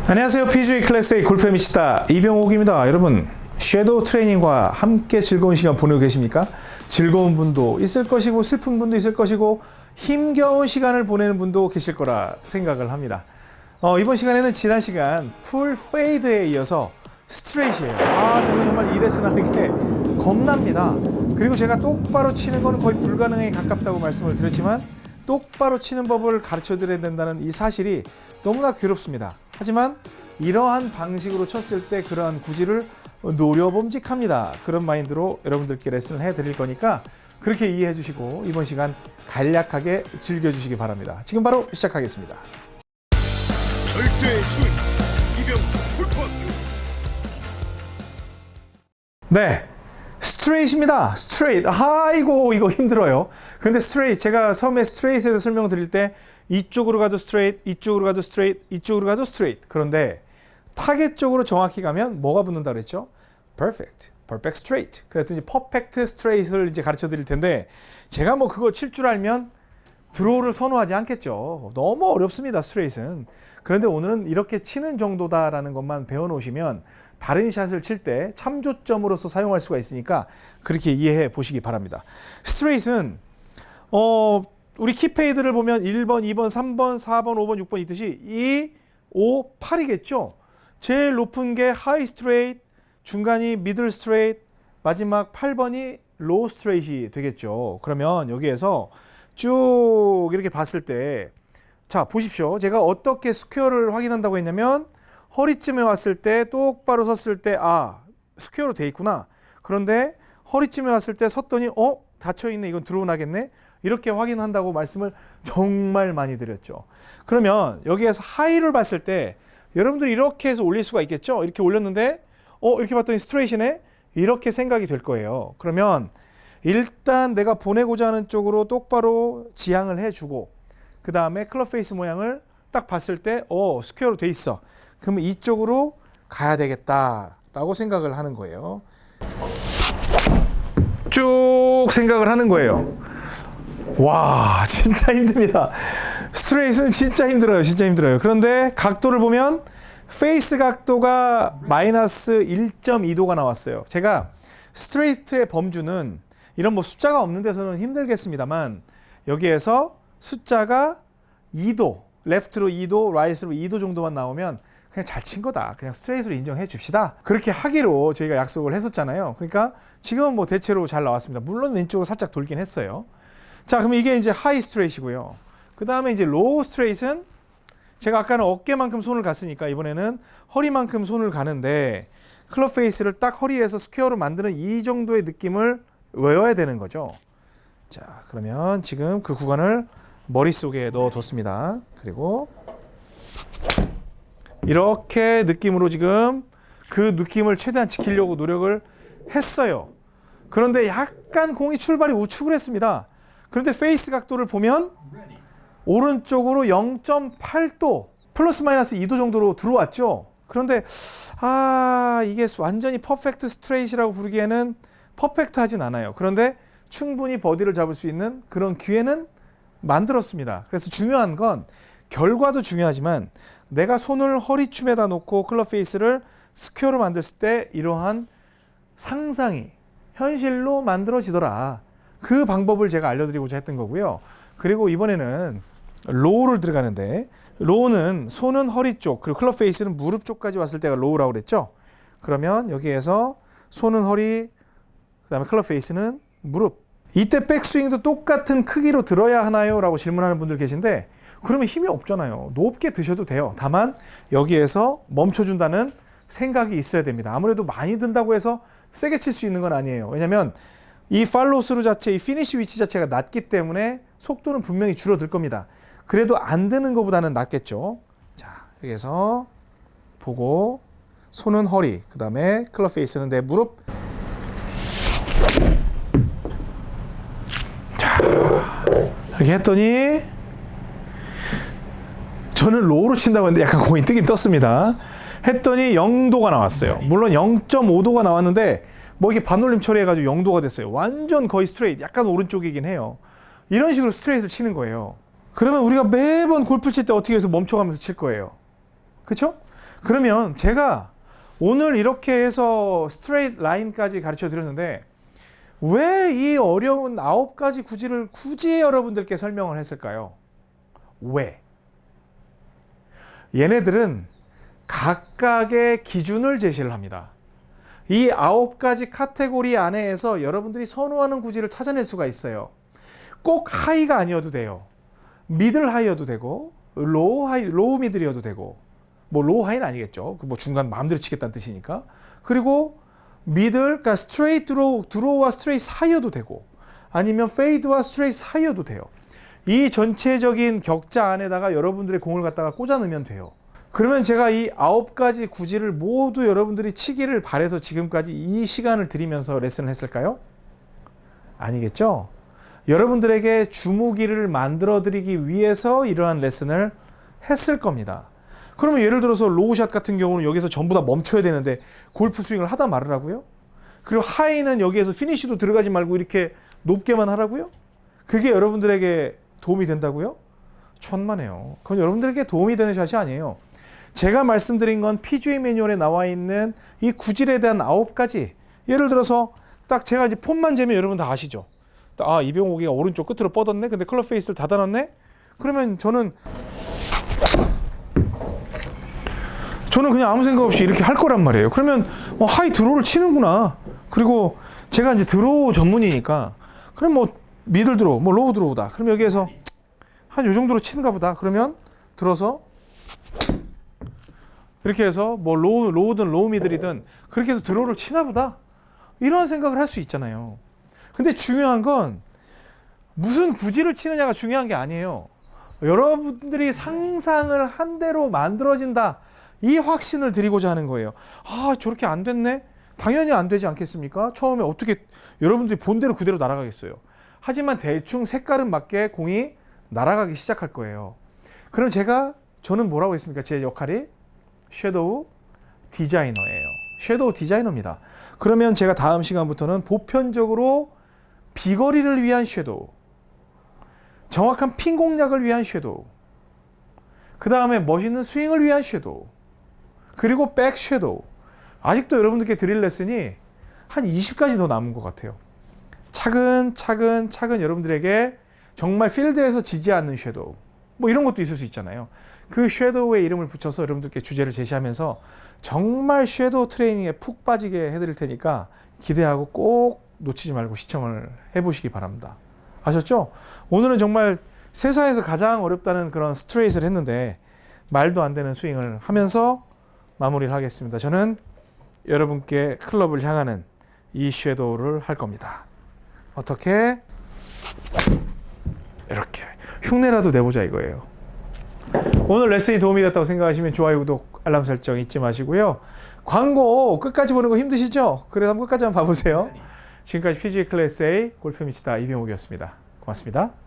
안녕하세요. PGA 클래스의 골프의 미치다 이병옥입니다. 여러분, 섀도우 트레이닝과 함께 즐거운 시간 보내고 계십니까? 즐거운 분도 있을 것이고 슬픈 분도 있을 것이고 힘겨운 시간을 보내는 분도 계실 거라 생각을 합니다. 이번 시간에는 지난 시간 풀 페이드에 이어서 스트레이트예요. 저는 정말 이 레슨 하는 게 겁납니다. 그리고 제가 똑바로 치는 거는 거의 불가능에 가깝다고 말씀을 드렸지만 똑바로 치는 법을 가르쳐 드려야 된다는 이 사실이 너무나 괴롭습니다. 하지만 이러한 방식으로 쳤을 때 그러한 구질을 노려봄직합니다. 그런 마인드로 여러분들께 레슨을 해드릴 거니까 그렇게 이해해 주시고 이번 시간 간략하게 즐겨주시기 바랍니다. 지금 바로 시작하겠습니다. 절대의 소위 이병 골프학교. 네, 스트레이트입니다. 스트레이트. 아이고 이거 힘들어요. 근데 스트레이트, 제가 처음에 스트레이트에서 설명드릴 때 이쪽으로 가도 스트레이트, 이쪽으로 가도 스트레이트, 이쪽으로 가도 스트레이트. 그런데 타겟 쪽으로 정확히 가면 뭐가 붙는다 그랬죠? Perfect, perfect straight. 그래서 이제 퍼펙트 스트레이트를 이제 가르쳐 드릴 텐데 제가 뭐 그거 칠 줄 알면 드로우를 선호하지 않겠죠. 너무 어렵습니다, 스트레이트는. 그런데 오늘은 이렇게 치는 정도다라는 것만 배워놓으시면 다른 샷을 칠 때 참조점으로서 사용할 수가 있으니까 그렇게 이해해 보시기 바랍니다. 스트레이트는 우리 키페이드를 보면 1번, 2번, 3번, 4번, 5번, 6번 있듯이 2, 5, 8이겠죠. 제일 높은 게 하이 스트레이트, 중간이 미들 스트레이트, 마지막 8번이 로우 스트레이트이 되겠죠. 그러면 여기에서 쭉 이렇게 봤을 때, 자 보십시오. 제가 어떻게 스퀘어를 확인한다고 했냐면 허리쯤에 왔을 때 똑바로 섰을 때 스퀘어로 돼 있구나. 그런데 허리쯤에 왔을 때 섰더니 닫혀있네. 이건 드로우 나겠네. 이렇게 확인한다고 말씀을 정말 많이 드렸죠. 그러면 여기에서 하이를 봤을 때 여러분들이 이렇게 해서 올릴 수가 있겠죠. 이렇게 올렸는데 이렇게 봤더니 스트레이트네. 이렇게 생각이 될 거예요. 그러면 일단 내가 보내고자 하는 쪽으로 똑바로 지향을 해주고 그 다음에 클럽 페이스 모양을 딱 봤을 때 스퀘어로 돼 있어. 그러면 이쪽으로 가야 되겠다라고 생각을 하는 거예요. 쭉 생각을 하는 거예요. 와, 진짜 힘듭니다. 스트레이트는 진짜 힘들어요. 진짜 힘들어요. 그런데 각도를 보면 페이스 각도가 마이너스 1.2도가 나왔어요. 제가 스트레이트의 범주는 이런 뭐 숫자가 없는 데서는 힘들겠습니다만 여기에서 숫자가 2도, 레프트로 2도, 라이트로 2도 정도만 나오면 그냥 잘 친 거다. 그냥 스트레이트로 인정해 줍시다. 그렇게 하기로 저희가 약속을 했었잖아요. 그러니까 지금은 뭐 대체로 잘 나왔습니다. 물론 왼쪽으로 살짝 돌긴 했어요. 자, 그럼 이게 이제 하이 스트레이트이고요. 그 다음에 이제 로우 스트레이트는 제가 아까는 어깨만큼 손을 갔으니까 이번에는 허리만큼 손을 가는데 클럽 페이스를 딱 허리에서 스퀘어로 만드는 이 정도의 느낌을 외워야 되는 거죠. 자, 그러면 지금 그 구간을 머릿속에 넣어뒀습니다. 그리고 이렇게 느낌으로 지금 그 느낌을 최대한 지키려고 노력을 했어요. 그런데 약간 공이 출발이 우측을 했습니다. 그런데 페이스 각도를 보면 오른쪽으로 0.8도 플러스 마이너스 2도 정도로 들어왔죠. 그런데 이게 완전히 퍼펙트 스트레이트라고 부르기에는 퍼펙트하진 않아요. 그런데 충분히 버디를 잡을 수 있는 그런 기회는 만들었습니다. 그래서 중요한 건 결과도 중요하지만 내가 손을 허리춤에다 놓고 클럽 페이스를 스퀘어로 만들었을 때 이러한 상상이 현실로 만들어지더라. 그 방법을 제가 알려드리고자 했던 거고요. 그리고 이번에는 로우를 들어가는데 로우는 손은 허리 쪽 그리고 클럽 페이스는 무릎 쪽까지 왔을 때가 로우라고 그랬죠. 그러면 여기에서 손은 허리 그 다음에 클럽 페이스는 무릎. 이때 백스윙도 똑같은 크기로 들어야 하나요? 라고 질문하는 분들 계신데 그러면 힘이 없잖아요. 높게 드셔도 돼요. 다만 여기에서 멈춰준다는 생각이 있어야 됩니다. 아무래도 많이 든다고 해서 세게 칠 수 있는 건 아니에요. 왜냐하면 이 팔로우 스루 자체, 이 피니시 위치 자체가 낮기 때문에 속도는 분명히 줄어들 겁니다. 그래도 안 드는 것보다는 낫겠죠. 자, 여기서 보고 손은 허리, 그 다음에 클럽 페이스는 내 무릎. 자, 이렇게 했더니 저는 로우로 친다고 했는데 약간 공이 뜨긴 떴습니다. 했더니 0도가 나왔어요. 물론 0.5도가 나왔는데 뭐 이게 반올림 처리해가지고 0도가 됐어요. 완전 거의 스트레이트, 약간 오른쪽이긴 해요. 이런 식으로 스트레이트를 치는 거예요. 그러면 우리가 매번 골프 칠 때 어떻게 해서 멈춰가면서 칠 거예요? 그렇죠? 그러면 제가 오늘 이렇게 해서 스트레이트 라인까지 가르쳐 드렸는데 왜 이 어려운 9가지 구질을 굳이 여러분들께 설명을 했을까요? 왜? 얘네들은 각각의 기준을 제시를 합니다. 이 9가지 카테고리 안에서 여러분들이 선호하는 구질을 찾아낼 수가 있어요. 꼭 하이가 아니어도 돼요. 미들 하이여도 되고 로우 하이, 로우 미들이어도 되고 뭐 로우 하이는 아니겠죠. 뭐 중간 마음대로 치겠다는 뜻이니까. 그리고 미들, 그러니까 스트레이트 드로우와 스트레이트 사이여도 되고 아니면 페이드와 스트레이트 사이여도 돼요. 이 전체적인 격자 안에다가 여러분들의 공을 갖다가 꽂아 넣으면 돼요. 그러면 제가 이 9가지 구질을 모두 여러분들이 치기를 바래서 지금까지 이 시간을 드리면서 레슨을 했을까요? 아니겠죠? 여러분들에게 주무기를 만들어 드리기 위해서 이러한 레슨을 했을 겁니다. 그러면 예를 들어서 로우샷 같은 경우는 여기서 전부 다 멈춰야 되는데 골프 스윙을 하다 말으라고요? 그리고 하이는 여기에서 피니쉬도 들어가지 말고 이렇게 높게만 하라고요? 그게 여러분들에게 도움이 된다고요? 천만에요. 그건 여러분들에게 도움이 되는 샷이 아니에요. 제가 말씀드린 건 PGA 매뉴얼에 나와 있는 이 구질에 대한 9가지. 예를 들어서 딱 제가 이제 폼만 재면 여러분 다 아시죠? 아, 이병옥이가 오른쪽 끝으로 뻗었네. 근데 클럽 페이스를 닫아놨네. 그러면 저는 그냥 아무 생각 없이 이렇게 할 거란 말이에요. 그러면 하이 드로우를 치는구나. 그리고 제가 이제 드로우 전문이니까 그럼 뭐 미들 드로우, 뭐 로우 드로우다. 그럼 여기에서 한 요 정도로 치는가 보다. 그러면 들어서 이렇게 해서 뭐 로우든 로우 미들이든 그렇게 해서 드로우를 치나 보다. 이런 생각을 할 수 있잖아요. 근데 중요한 건 무슨 구질을 치느냐가 중요한 게 아니에요. 여러분들이 상상을 한 대로 만들어진다. 이 확신을 드리고자 하는 거예요. 아, 저렇게 안 됐네? 당연히 안 되지 않겠습니까? 처음에 어떻게 여러분들이 본대로 그대로 날아가겠어요. 하지만 대충 색깔은 맞게 공이 날아가기 시작할 거예요. 그럼 저는 뭐라고 했습니까? 제 역할이 섀도우 디자이너예요. 섀도우 디자이너입니다. 그러면 제가 다음 시간부터는 보편적으로 비거리를 위한 섀도우, 정확한 핀 공략을 위한 섀도우, 그 다음에 멋있는 스윙을 위한 섀도우, 그리고 백 섀도우. 아직도 여러분들께 드릴 레슨이 한 20가지 더 남은 것 같아요. 차근차근 여러분들에게 정말 필드에서 지지 않는 섀도우, 뭐 이런 것도 있을 수 있잖아요. 그 섀도우의 이름을 붙여서 여러분들께 주제를 제시하면서 정말 섀도우 트레이닝에 푹 빠지게 해드릴 테니까 기대하고 꼭 놓치지 말고 시청을 해보시기 바랍니다. 아셨죠? 오늘은 정말 세상에서 가장 어렵다는 그런 스트레이트를 했는데 말도 안 되는 스윙을 하면서 마무리를 하겠습니다. 저는 여러분께 클럽을 향하는 이 섀도우를 할 겁니다. 어떻게? 이렇게 흉내라도 내보자 이거예요. 오늘 레슨이 도움이 됐다고 생각하시면 좋아요, 구독, 알람 설정 잊지 마시고요. 광고 끝까지 보는 거 힘드시죠? 그래서 한번 끝까지 한번 봐보세요. 지금까지 PGA 클래스 A 골프 미치다 이병옥이었습니다. 고맙습니다.